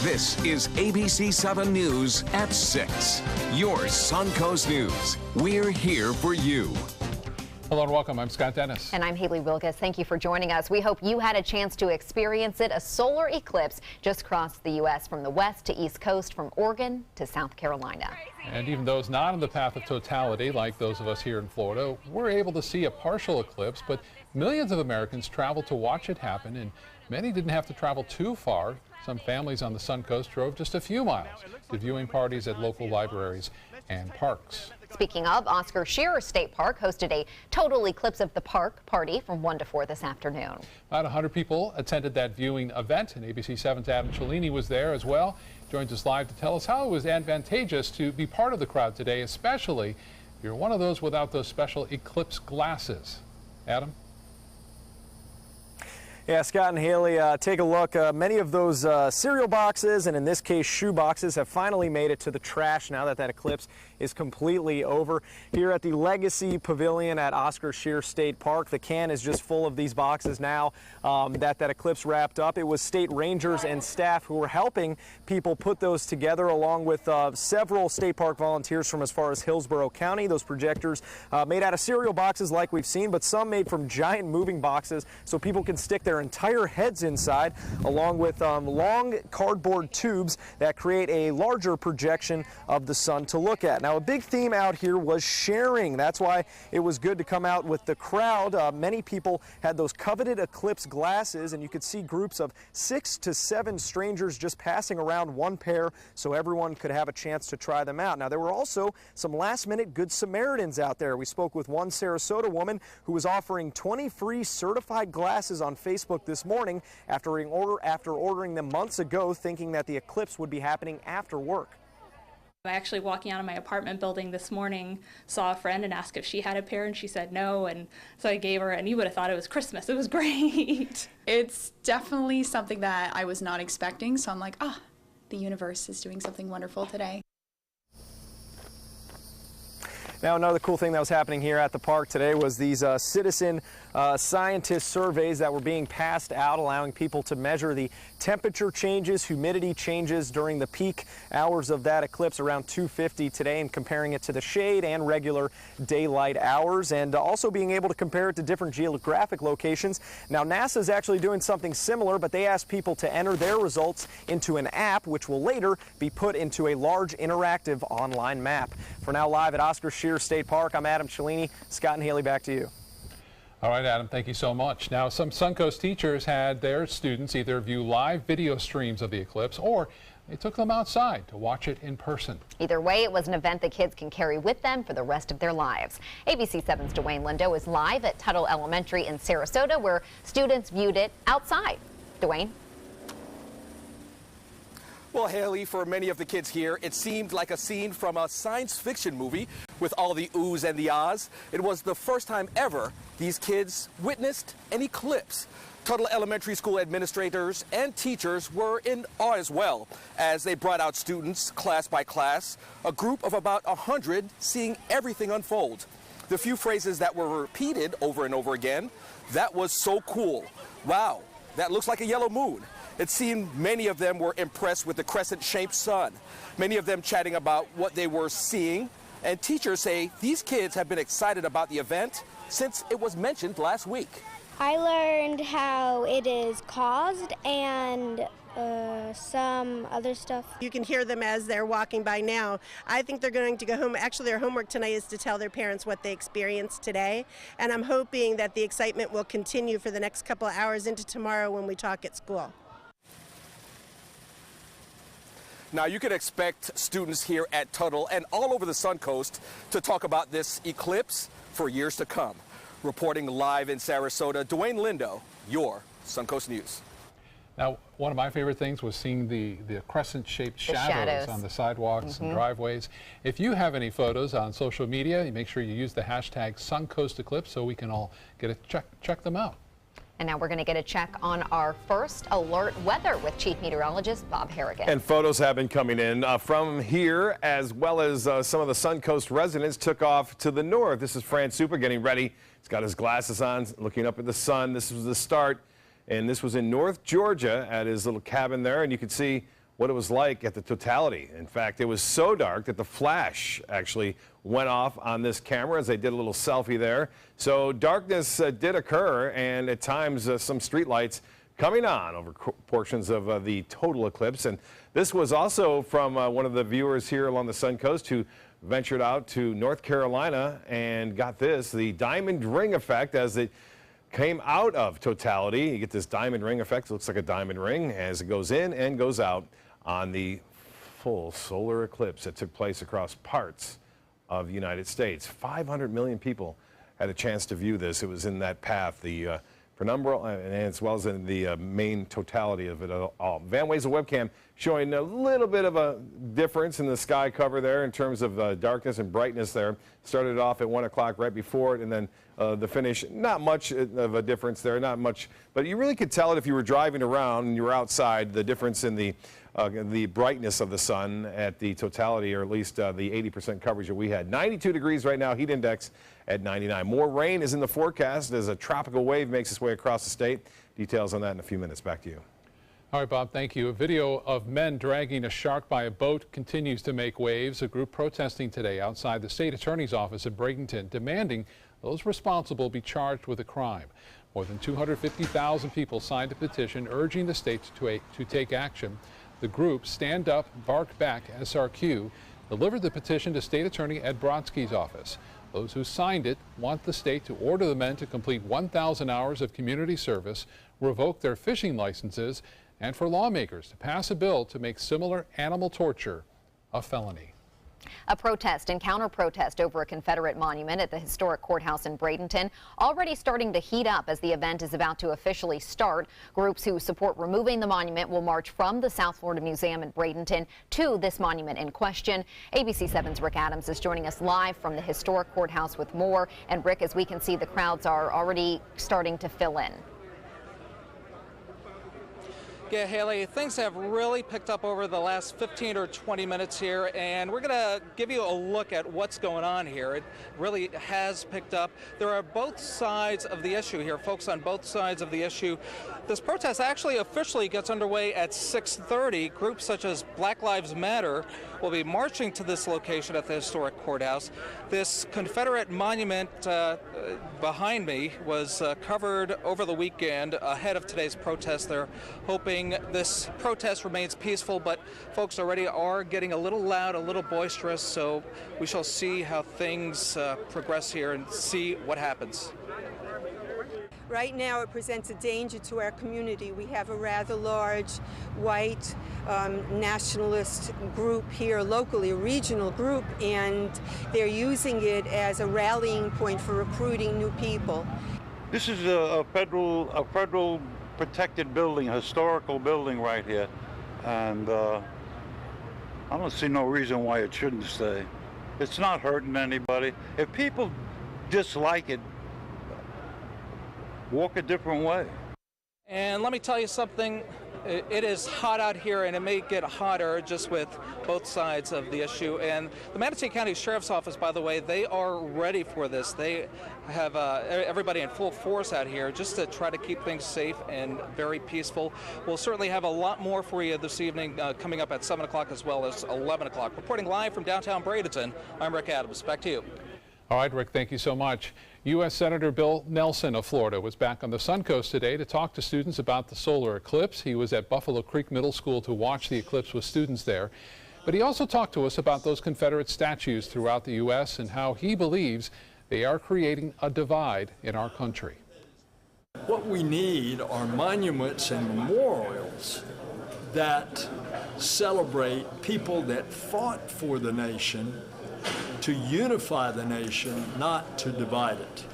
This is ABC7 News at 6. Your Suncoast News. We're here for you. Hello and welcome. I'm Scott Dennis. And I'm Haley Wilkes. Thank you for joining us. We hope you had a chance to experience it. A solar eclipse just crossed the U.S. from the west to east coast, from Oregon to South Carolina. And even those not on the path of totality, like those of us here in Florida, were able to see a partial eclipse, but millions of Americans traveled to watch it happen, and many didn't have to travel too far. Some families on the Suncoast drove just a few miles to viewing parties at local libraries and parks. Speaking of, Oscar Scherer State Park hosted a total eclipse of the park party from 1 to 4 this afternoon. About 100 people attended that viewing event, and ABC7's Adam Cellini was there as well. Joins us live to tell us how it was advantageous to be part of the crowd today, especially if you're one of those without those special eclipse glasses. Adam? Yeah, Scott and Haley, take a look. Many of those cereal boxes, and in this case shoe boxes, have finally made it to the trash now that that eclipse is completely over. Here at the Legacy Pavilion at Oscar Scherer State Park, the can is just full of these boxes now that eclipse wrapped up. It was state rangers and staff who were helping people put those together, along with several state park volunteers from as far as Hillsborough County. Those projectors made out of cereal boxes like we've seen, but some made from giant moving boxes so people can stick their entire heads inside, along with long cardboard tubes that create a larger projection of the sun to look at. Now, a big theme out here was sharing. That's why it was good to come out with the crowd. Many people had those coveted eclipse glasses, and you could see groups of 6 to 7 strangers just passing around one pair so everyone could have a chance to try them out. Now, there were also some last-minute Good Samaritans out there. We spoke with one Sarasota woman who was offering 20 free certified glasses on Facebook this morning after ordering them months ago, thinking that the eclipse would be happening after work. I actually, walking out of my apartment building this morning, saw a friend and asked if she had a pair, and she said no, and so I gave her, and you would have thought it was Christmas. It was great. It's definitely something that I was not expecting, so I'm like, the universe is doing something wonderful today. Now, another cool thing that was happening here at the park today was these citizen scientist surveys that were being passed out, allowing people to measure the temperature changes, humidity changes during the peak hours of that eclipse around 2:50 today, and comparing it to the shade and regular daylight hours, and also being able to compare it to different geographic locations. Now, NASA is actually doing something similar, but they asked people to enter their results into an app, which will later be put into a large interactive online map. For now, live at Oscar Scherer State Park, I'm Adam Cellini. Scott and Haley, back to you. All right, Adam, thank you so much. Now, some Suncoast teachers had their students either view live video streams of the eclipse, or they took them outside to watch it in person. Either way, it was an event that kids can carry with them for the rest of their lives. ABC7's Dwayne Lindo is live at Tuttle Elementary in Sarasota, where students viewed it outside. Dwayne? Well, Haley, for many of the kids here, it seemed like a scene from a science fiction movie with all the oohs and the ahs. It was the first time ever these kids witnessed an eclipse. Tuttle Elementary School administrators and teachers were in awe as well, as they brought out students class by class, a group of about 100 seeing everything unfold. The few phrases that were repeated over and over again: "That was so cool," "Wow, that looks like a yellow moon." It seemed many of them were impressed with the crescent-shaped sun, many of them chatting about what they were seeing. And teachers say these kids have been excited about the event since it was mentioned last week. I learned how it is caused and some other stuff. You can hear them as they're walking by now. I think they're going to go home. Actually, their homework tonight is to tell their parents what they experienced today. And I'm hoping that the excitement will continue for the next couple of hours into tomorrow when we talk at school. Now, you can expect students here at Tuttle and all over the Suncoast to talk about this eclipse for years to come. Reporting live in Sarasota, Dwayne Lindo, your Suncoast News. Now, one of my favorite things was seeing the crescent-shaped shadows on the sidewalks and driveways. If you have any photos on social media, you make sure you use the hashtag #SuncoastEclipse so we can all get a check them out. And now we're going to get a check on our first alert weather with Chief Meteorologist Bob Harrigan. And photos have been coming in from here, as well as some of the Suncoast residents took off to the north. This is Fran Supa getting ready. He's got his glasses on, looking up at the sun. This was the start, and this was in North Georgia at his little cabin there, and you can see what it was like at the totality. In fact, it was so dark that the flash actually went off on this camera as they did a little selfie there. So darkness did occur, and at times some street lights coming on over portions of the total eclipse. And this was also from one of the viewers here along the Sun Coast who ventured out to North Carolina and got this, the diamond ring effect as it came out of totality. You get this diamond ring effect. It looks like a diamond ring as it goes in and goes out on the full solar eclipse that took place across parts of the United States. 500 million people had a chance to view this. It was in that path, the penumbral, and as well as in the main totality of it all. Van Way's a webcam showing a little bit of a difference in the sky cover there in terms of darkness and brightness there. Started off at 1 o'clock right before it, and then the finish, not much of a difference there, not much, but you really could tell it if you were driving around and you were outside, the difference in the brightness of the sun at the totality, or at least the 80% coverage that we had. 92 degrees right now, heat index at 99. More rain is in the forecast as a tropical wave makes its way across the state. Details on that in a few minutes. Back to you. All right, Bob, thank you. A video of men dragging a shark by a boat continues to make waves. A group protesting today outside the state attorney's office in Bradenton, demanding those responsible be charged with a crime. More than 250,000 people signed a petition urging the state to take action. The group Stand Up, Bark Back, SRQ, delivered the petition to State Attorney Ed Brodsky's office. Those who signed it want the state to order the men to complete 1,000 hours of community service, revoke their fishing licenses, and for lawmakers to pass a bill to make similar animal torture a felony. A protest and counter-protest over a Confederate monument at the historic courthouse in Bradenton already starting to heat up as the event is about to officially start. Groups who support removing the monument will march from the South Florida Museum in Bradenton to this monument in question. ABC7's Rick Adams is joining us live from the historic courthouse with more. And Rick, as we can see, the crowds are already starting to fill in. Yeah, Haley, things have really picked up over the last 15 or 20 minutes here, and we're going to give you a look at what's going on here. It really has picked up. There are both sides of the issue here, folks on both sides of the issue. This protest actually officially gets underway at 6:30. Groups such as Black Lives Matter will be marching to this location at the historic courthouse. This Confederate monument behind me was covered over the weekend ahead of today's protest. They're hoping this protest remains peaceful, but folks already are getting a little loud, a little boisterous, so we shall see how things progress here and see what happens. Right now it presents a danger to our community. We have a rather large white nationalist group here locally, a regional group, and they're using it as a rallying point for recruiting new people. This is a federal protected building, a historical building right here, and I don't see no reason why it shouldn't stay. It's not hurting anybody. If people dislike it, walk a different way. And let me tell you something, it is hot out here, and it may get hotter just with both sides of the issue. And the Manatee County Sheriff's Office, by the way, they are ready for this. They have everybody in full force out here just to try to keep things safe and very peaceful. We'll certainly have a lot more for you this evening coming up at 7 o'clock as well as 11 o'clock. Reporting live from downtown Bradenton, I'm Rick Adams. Back to you. All right, Rick, thank you so much. U.S. Senator Bill Nelson of Florida was back on the Sun Coast today to talk to students about the solar eclipse. He was at Buffalo Creek Middle School to watch the eclipse with students there. But he also talked to us about those Confederate statues throughout the U.S. and how he believes they are creating a divide in our country. What we need are monuments and memorials that celebrate people that fought for the nation, to unify the nation, not to divide it.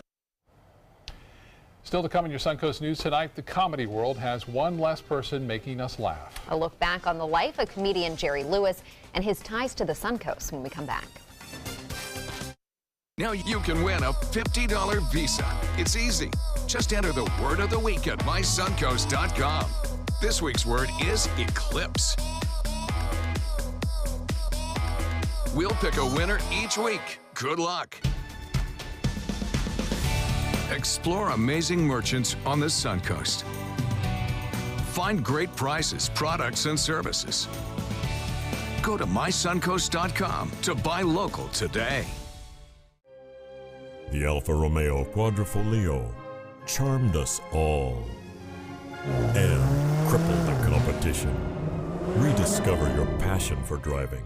Still to come in your Suncoast News tonight, the comedy world has one less person making us laugh. A look back on the life of comedian Jerry Lewis and his ties to the Suncoast when we come back. Now you can win a $50 Visa. It's easy. Just enter the word of the week at mysuncoast.com. This week's word is eclipse. We'll pick a winner each week. Good luck. Explore amazing merchants on the Suncoast. Find great prices, products, and services. Go to mysuncoast.com to buy local today. The Alfa Romeo Quadrifoglio charmed us all and crippled the competition. Rediscover your passion for driving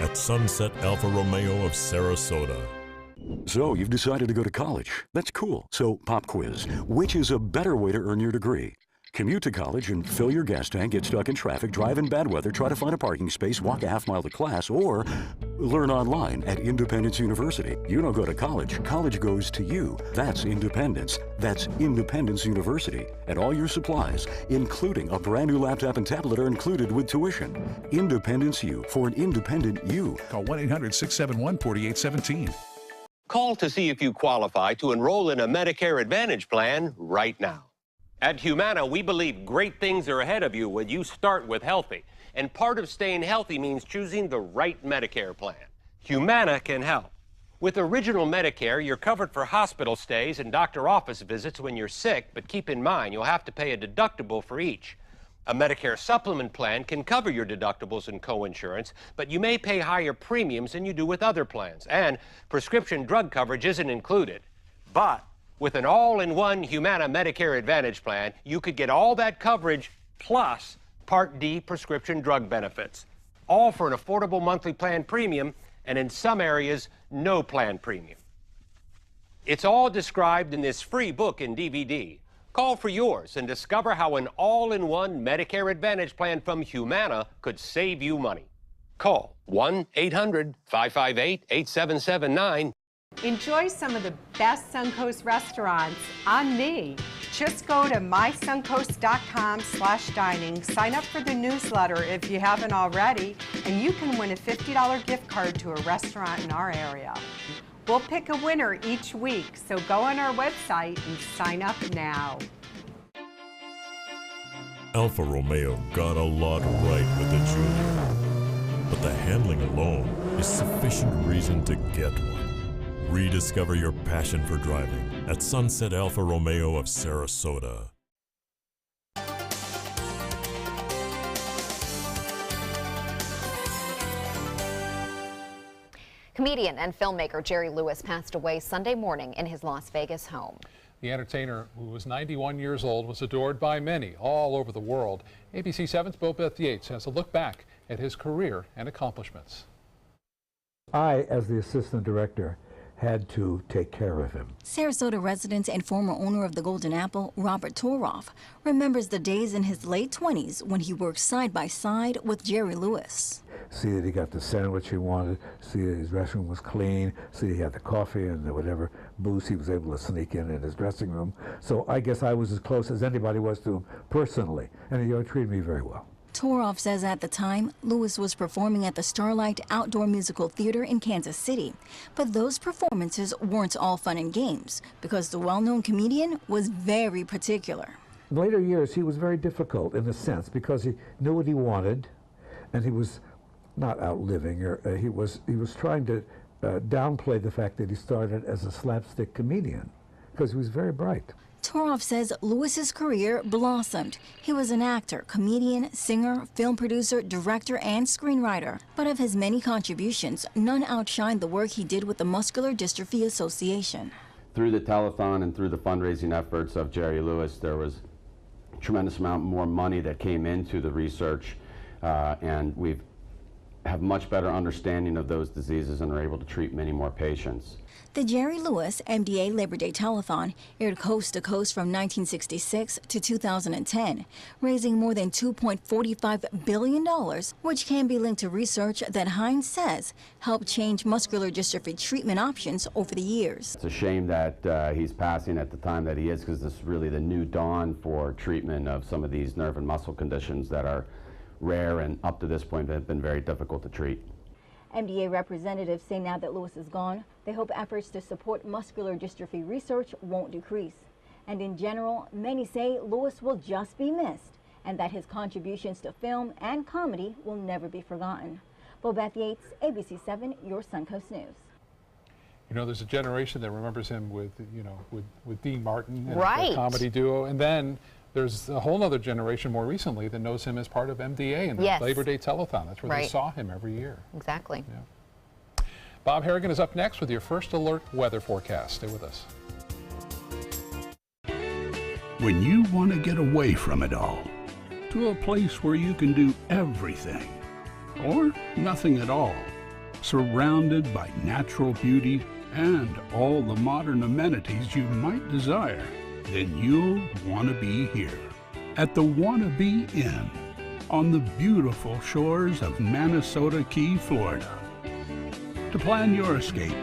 at Sunset Alfa Romeo of Sarasota. So you've decided to go to college. That's cool. So pop quiz. Which is a better way to earn your degree? Commute to college and fill your gas tank, get stuck in traffic, drive in bad weather, try to find a parking space, walk a half-mile to class, or learn online at Independence University. You don't go to college. College goes to you. That's independence. That's Independence University. And all your supplies, including a brand new laptop and tablet, are included with tuition. Independence U, for an independent you. Call 1-800-671-4817. Call to see if you qualify to enroll in a Medicare Advantage plan right now. At Humana, we believe great things are ahead of you when you start with healthy. And part of staying healthy means choosing the right Medicare plan. Humana can help. With Original Medicare, you're covered for hospital stays and doctor office visits when you're sick, but keep in mind you'll have to pay a deductible for each. A Medicare supplement plan can cover your deductibles and coinsurance, but you may pay higher premiums than you do with other plans. And prescription drug coverage isn't included. But with an all-in-one Humana Medicare Advantage plan, you could get all that coverage plus Part D prescription drug benefits, all for an affordable monthly plan premium, and in some areas, no plan premium. It's all described in this free book and DVD. Call for yours and discover how an all-in-one Medicare Advantage plan from Humana could save you money. Call 1-800-558-8779. Enjoy some of the best Suncoast restaurants on me. Just go to mysuncoast.com/dining, sign up for the newsletter if you haven't already, and you can win a $50 gift card to a restaurant in our area. We'll pick a winner each week, so go on our website and sign up now. Alfa Romeo got a lot right with the Giulia, but the handling alone is sufficient reason to get one. Rediscover your passion for driving at Sunset Alfa Romeo of Sarasota. Comedian and filmmaker Jerry Lewis passed away Sunday morning in his Las Vegas home. The entertainer, who was 91 years old, was adored by many all over the world. ABC7's Beth Yates has a look back at his career and accomplishments. I, as the assistant director, had to take care of him. Sarasota resident and former owner of the Golden Apple, Robert Toroff, remembers the days in his late 20s when he worked side by side with Jerry Lewis. See that he got the sandwich he wanted, see that his restroom was clean, see that he had the coffee and the whatever booze he was able to sneak in his dressing room. So I guess I was as close as anybody was to him personally, and he treated me very well. Toroff says at the time, Lewis was performing at the Starlight Outdoor Musical Theater in Kansas City. But those performances weren't all fun and games, because the well-known comedian was very particular. In later years, he was very difficult in a sense, because he knew what he wanted, and he was not outliving, he was trying to downplay the fact that he started as a slapstick comedian, because he was very bright. Toroff says Lewis's career blossomed. He was an actor, comedian, singer, film producer, director, and screenwriter. But of his many contributions, none outshined the work he did with the Muscular Dystrophy Association. Through the telethon and through the fundraising efforts of Jerry Lewis, there was a tremendous amount more money that came into the research, and we have much better understanding of those diseases and are able to treat many more patients. The Jerry Lewis MDA Labor Day Telethon aired coast to coast from 1966 to 2010, raising more than $2.45 billion, which can be linked to research that Hines says helped change muscular dystrophy treatment options over the years. It's a shame that he's passing at the time that he is, because this is really the new dawn for treatment of some of these nerve and muscle conditions that are rare and up to this point have been very difficult to treat. MDA representatives say now that Lewis is gone, they hope efforts to support muscular dystrophy research won't decrease. And in general, many say Lewis will just be missed and that his contributions to film and comedy will never be forgotten. Beth Yates, ABC7, your Suncoast News. You know, there's a generation that remembers him with, with Dean Martin and right. the comedy duo, and then There's a whole other generation more recently that knows him as part of MDA and the Yes. Labor Day Telethon. That's where they Right. saw him every year. Exactly. Yeah. Bob Harrigan is up next with your first alert weather forecast. Stay with us. When you want to get away from it all, to a place where you can do everything, or nothing at all, surrounded by natural beauty and all the modern amenities you might desire, then you'll want to be here at the Wanna Be Inn on the beautiful shores of Manasota Key, Florida. To plan your escape,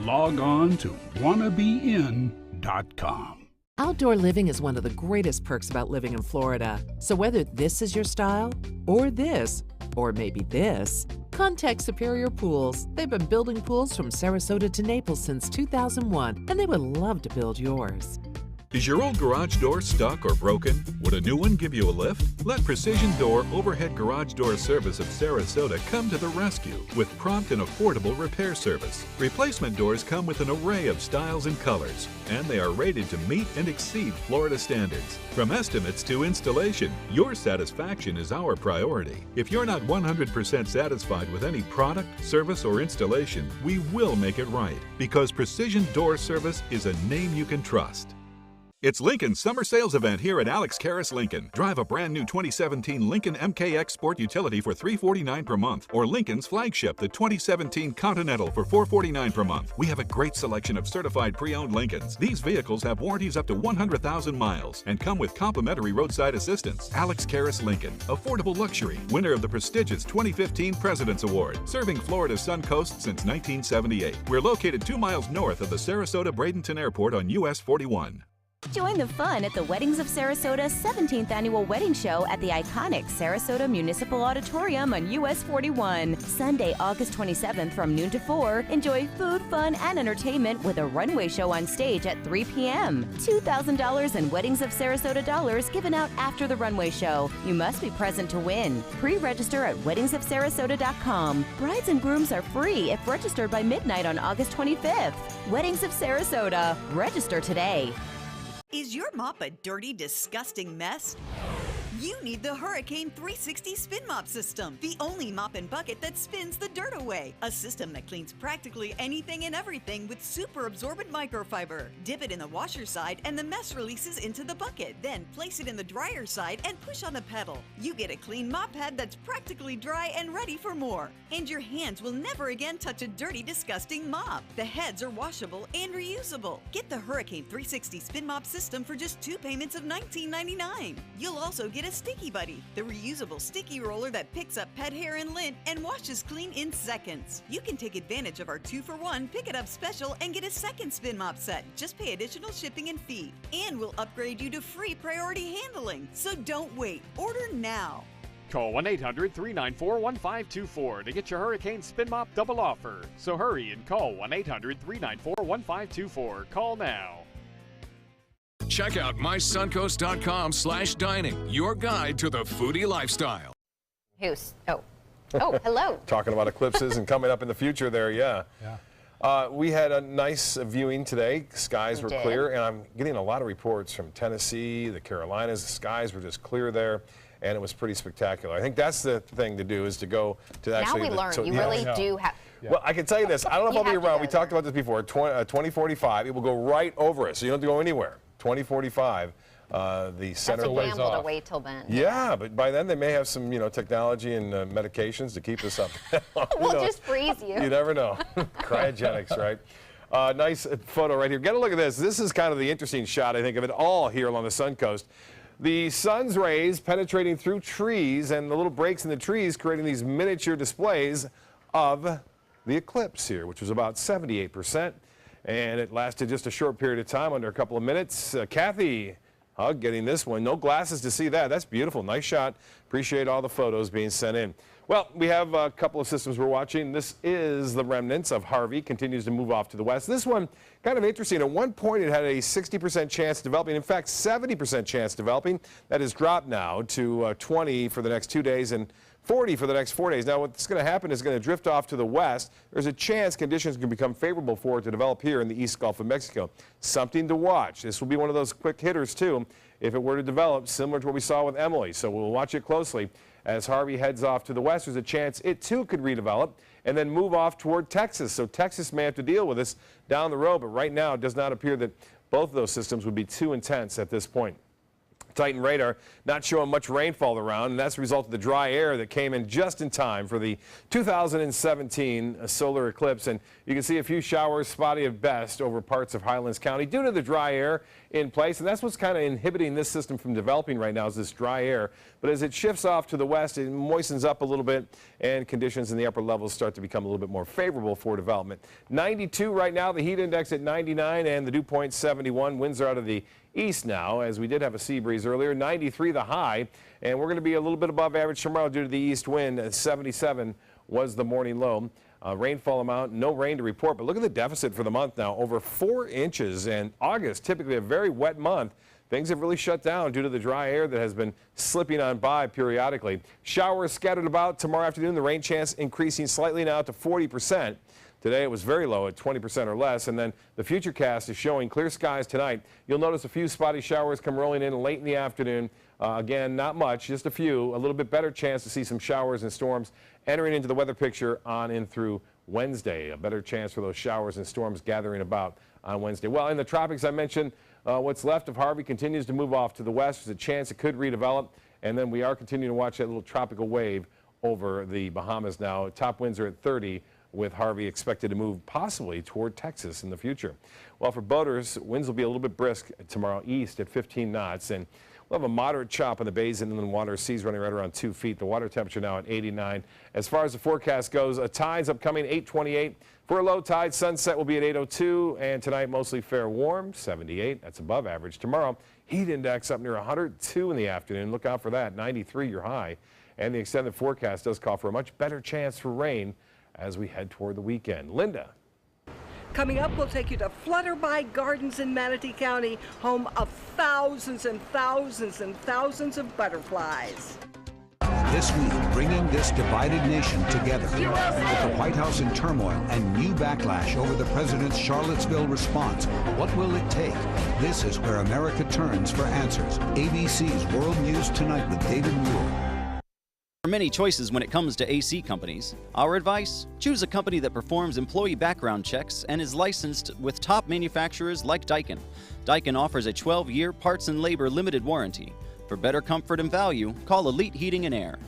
log on to wannabein.com. Outdoor living is one of the greatest perks about living in Florida. So whether this is your style, or this, or maybe this, contact Superior Pools. They've been building pools from Sarasota to Naples since 2001, and they would love to build yours. Is your old garage door stuck or broken? Would a new one give you a lift? Let Precision Door Overhead Garage Door Service of Sarasota come to the rescue with prompt and affordable repair service. Replacement doors come with an array of styles and colors, and they are rated to meet and exceed Florida standards. From estimates to installation, your satisfaction is our priority. If you're not 100% satisfied with any product, service, or installation, we will make it right, because Precision Door Service is a name you can trust. It's Lincoln's summer sales event here at Alex Karras Lincoln. Drive a brand new 2017 Lincoln MKX Sport Utility for $349 per month, or Lincoln's flagship, the 2017 Continental, for $449 per month. We have a great selection of certified pre-owned Lincolns. These vehicles have warranties up to 100,000 miles and come with complimentary roadside assistance. Alex Karras Lincoln, affordable luxury, winner of the prestigious 2015 President's Award, serving Florida's Sun Coast since 1978. We're located 2 miles north of the Sarasota-Bradenton Airport on US 41. Join the fun at the Weddings of Sarasota 17th Annual Wedding Show at the iconic Sarasota Municipal Auditorium on US 41. Sunday, August 27th from noon to 4. Enjoy food, fun, and entertainment with a runway show on stage at 3 p.m. $2,000 in Weddings of Sarasota dollars given out after the runway show. You must be present to win. Pre-register at weddingsofsarasota.com. Brides and grooms are free if registered by midnight on August 25th. Weddings of Sarasota. Register today. Is your mop a dirty, disgusting mess? You need the Hurricane 360 Spin Mop System, the only mop and bucket that spins the dirt away. A system that cleans practically anything and everything with super absorbent microfiber. Dip it in the washer side and the mess releases into the bucket. Then place it in the dryer side and push on the pedal. You get a clean mop pad that's practically dry and ready for more. And your hands will never again touch a dirty, disgusting mop. The heads are washable and reusable. Get the Hurricane 360 Spin Mop System for just 2 payments of $19.99. You'll also get a Sticky Buddy, the reusable sticky roller that picks up pet hair and lint and washes clean in seconds. You can take advantage of our 2-for-1 Pick It Up special and get a second spin mop set. Just pay additional shipping and fee. And we'll upgrade you to free priority handling. So don't wait. Order now. Call 1-800-394-1524 to get your Hurricane Spin Mop double offer. So hurry and call 1-800-394-1524. Call now. Check out mysuncoast.com/dining, your guide to the foodie lifestyle. Hello. Talking about eclipses and coming up in the future there, yeah. We had a nice viewing today. Skies were clear, and I'm getting a lot of reports from Tennessee, the Carolinas. The skies were just clear there, and it was pretty spectacular. I think that's the thing to do, is to go to actually. Now we learn. You really do have. Well, I can tell you this. I don't know if I'll be around. We talked about this before. 2045, it will go right over us, so you don't have to go anywhere. 2045, the center. That's a gamble to wait till then. Yeah, but by then they may have some, technology and medications to keep us up. We'll just freeze you. You never know. Cryogenics, right? Nice photo right here. Get a look at this. This is kind of the interesting shot, I think, of it all here along the Sun Coast. The sun's rays penetrating through trees and the little breaks in the trees, creating these miniature displays of the eclipse here, which was about 78%. And it lasted just a short period of time, under a couple of minutes. Kathy Hug getting this one. No glasses to see that. That's beautiful. Nice shot. Appreciate all the photos being sent in. Well, we have a couple of systems we're watching. This is the remnants of Harvey. Continues to move off to the west. This one, kind of interesting. At one point, it had a 60% chance developing. In fact, 70% chance developing. That has dropped now to 20 for the next 2 days and 40 for the next 4 days. Now, what's going to happen is going to drift off to the west. There's a chance conditions can become favorable for it to develop here in the East Gulf of Mexico. Something to watch. This will be one of those quick hitters, too, if it were to develop, similar to what we saw with Emily. So we'll watch it closely. As Harvey heads off to the west, there's a chance it, too, could redevelop and then move off toward Texas. So Texas may have to deal with this down the road, but right now it does not appear that both of those systems would be too intense at this point. Titan radar not showing much rainfall around, and that's a result of the dry air that came in just in time for the 2017 solar eclipse. And you can see a few showers, spotty at best, over parts of Highlands County due to the dry air in place. And that's what's kind of inhibiting this system from developing right now, is this dry air. But as it shifts off to the west, it moistens up a little bit, and conditions in the upper levels start to become a little bit more favorable for development. 92 right now, the heat index at 99, and the dew point 71. Winds are out of the east now, as we did have a sea breeze earlier. 93 the high, and we're going to be a little bit above average tomorrow due to the east wind. 77 was the morning low. Rainfall amount, no rain to report, but look at the deficit for the month now, over 4 inches. And August, typically a very wet month, things have really shut down due to the dry air that has been slipping on by periodically. Showers scattered about tomorrow afternoon, the rain chance increasing slightly now to 40%. Today it was very low at 20% or less, and then the futurecast is showing clear skies tonight. You'll notice a few spotty showers come rolling in late in the afternoon. Again, not much, just a few. A little bit better chance to see some showers and storms entering into the weather picture on in through Wednesday. A better chance for those showers and storms gathering about on Wednesday. Well, in the tropics, I mentioned what's left of Harvey continues to move off to the west. There's a chance it could redevelop, and then we are continuing to watch that little tropical wave over the Bahamas now. Top winds are at 30. With Harvey expected to move possibly toward Texas in the future. Well, for boaters, winds will be a little bit brisk tomorrow east at 15 knots, and we'll have a moderate chop in the bays and inland water, seas running right around 2 feet. The water temperature now at 89. As far as the forecast goes, a tide's upcoming 8:28. For a low tide, sunset will be at 8:02, and tonight mostly fair warm, 78. That's above average. Tomorrow, heat index up near 102 in the afternoon. Look out for that. 93 your high, and the extended forecast does call for a much better chance for rain as we head toward the weekend. Linda. Coming up, we'll take you to Flutterby Gardens in Manatee County, home of thousands and thousands and thousands of butterflies. This week, bringing this divided nation together. With the White House in turmoil and new backlash over the president's Charlottesville response, what will it take? This is where America turns for answers. ABC's World News Tonight with David Muir. There are many choices when it comes to AC companies. Our advice? Choose a company that performs employee background checks and is licensed with top manufacturers like Daikin. Daikin offers a 12-year parts and labor limited warranty. For better comfort and value, call Elite Heating and Air.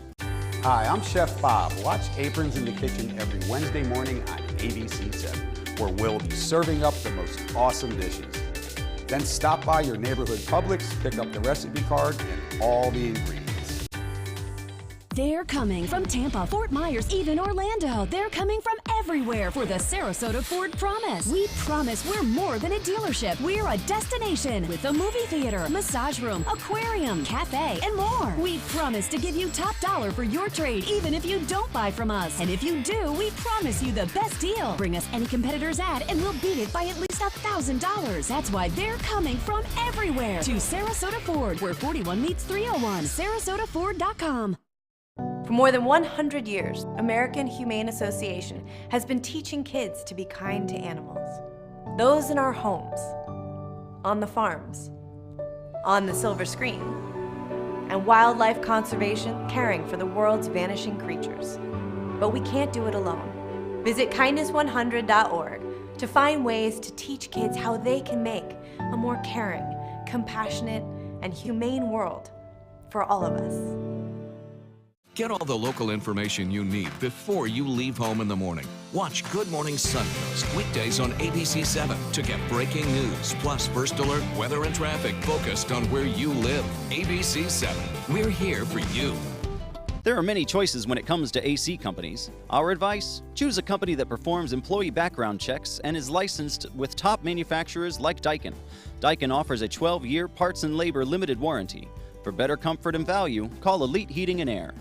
Hi, I'm Chef Bob. Watch Aprons in the Kitchen every Wednesday morning on ABC7, where we'll be serving up the most awesome dishes. Then stop by your neighborhood Publix, pick up the recipe card and all the ingredients. They're coming from Tampa, Fort Myers, even Orlando. They're coming from everywhere for the Sarasota Ford Promise. We promise we're more than a dealership. We're a destination with a movie theater, massage room, aquarium, cafe, and more. We promise to give you top dollar for your trade, even if you don't buy from us. And if you do, we promise you the best deal. Bring us any competitor's ad and we'll beat it by at least $1,000. That's why they're coming from everywhere to Sarasota Ford, where 41 meets 301. SarasotaFord.com. For more than 100 years, American Humane Association has been teaching kids to be kind to animals. Those in our homes, on the farms, on the silver screen, and wildlife conservation, caring for the world's vanishing creatures. But we can't do it alone. Visit kindness100.org to find ways to teach kids how they can make a more caring, compassionate, and humane world for all of us. Get all the local information you need before you leave home in the morning. Watch Good Morning Suncoast weekdays on ABC7 to get breaking news, plus first alert weather and traffic focused on where you live. ABC7, we're here for you. There are many choices when it comes to AC companies. Our advice? Choose a company that performs employee background checks and is licensed with top manufacturers like Daikin. Daikin offers a 12-year parts and labor limited warranty. For better comfort and value, call Elite Heating and Air.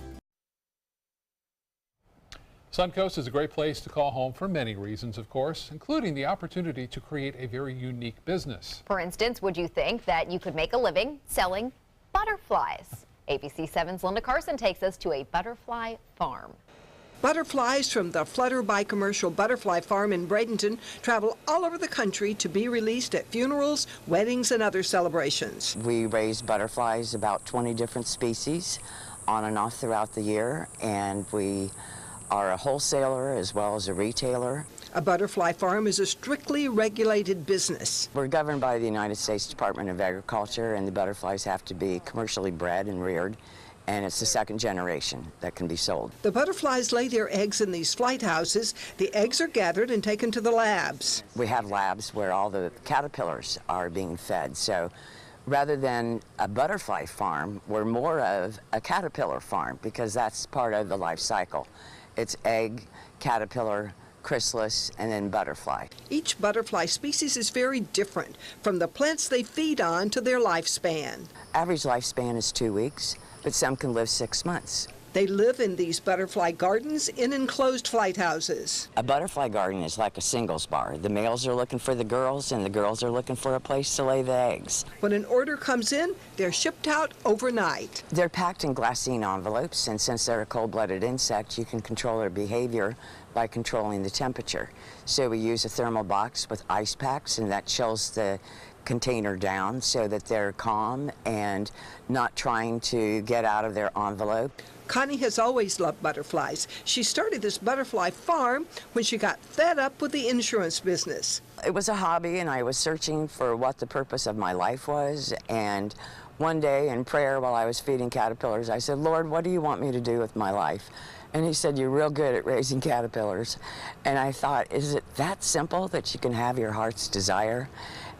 Suncoast is a great place to call home for many reasons, of course, including the opportunity to create a very unique business. For instance, would you think that you could make a living selling butterflies? ABC7's Linda Carson takes us to a butterfly farm. Butterflies from the Flutterby Commercial Butterfly Farm in Bradenton travel all over the country to be released at funerals, weddings, and other celebrations. We raise butterflies, about 20 different species, on and off throughout the year, and we are a wholesaler as well as a retailer. A butterfly farm is a strictly regulated business. We're governed by the United States Department of Agriculture, and the butterflies have to be commercially bred and reared, and it's the second generation that can be sold. The butterflies lay their eggs in these flight houses. The eggs are gathered and taken to the labs. We have labs where all the caterpillars are being fed, so rather than a butterfly farm, we're more of a caterpillar farm because that's part of the life cycle. It's egg, caterpillar, chrysalis, and then butterfly. Each butterfly species is very different, from the plants they feed on to their lifespan. Average lifespan is 2 weeks, but some can live 6 months. They live in these butterfly gardens in enclosed flight houses. A butterfly garden is like a singles bar. The males are looking for the girls, and the girls are looking for a place to lay the eggs. When an order comes in, they're shipped out overnight. They're packed in glassine envelopes, and since they're a cold-blooded insect, you can control their behavior by controlling the temperature. So we use a thermal box with ice packs, and that chills the container down so that they're calm and not trying to get out of their envelope. Connie has always loved butterflies. She started this butterfly farm when she got fed up with the insurance business. It was a hobby, and I was searching for what the purpose of my life was, and one day in prayer while I was feeding caterpillars, I said, Lord, what do you want me to do with my life? And he said, you're real good at raising caterpillars. And I thought, is it that simple that you can have your heart's desire?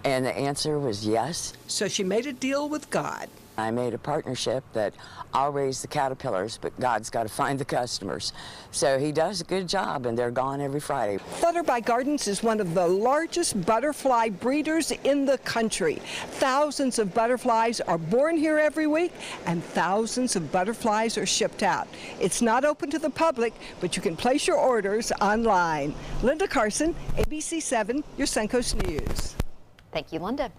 And the answer was yes. So she made a deal with God. I made a partnership that I'll raise the caterpillars, but God's got to find the customers. So he does a good job, and they're gone every Friday. Flutterby Gardens is one of the largest butterfly breeders in the country. Thousands of butterflies are born here every week, and thousands of butterflies are shipped out. It's not open to the public, but you can place your orders online. Linda Carson, ABC7, your Suncoast News. Thank you, Linda.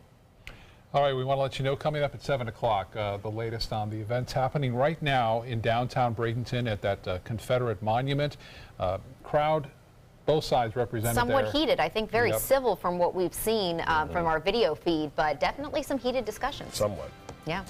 All right, we want to let you know coming up at 7 o'clock, the latest on the events happening right now in downtown Bradenton at that Confederate monument. Crowd, both sides represented Somewhat there. heated, I think very Yep. civil from what we've seen from our video feed, but definitely some heated discussions. Somewhat. Yeah.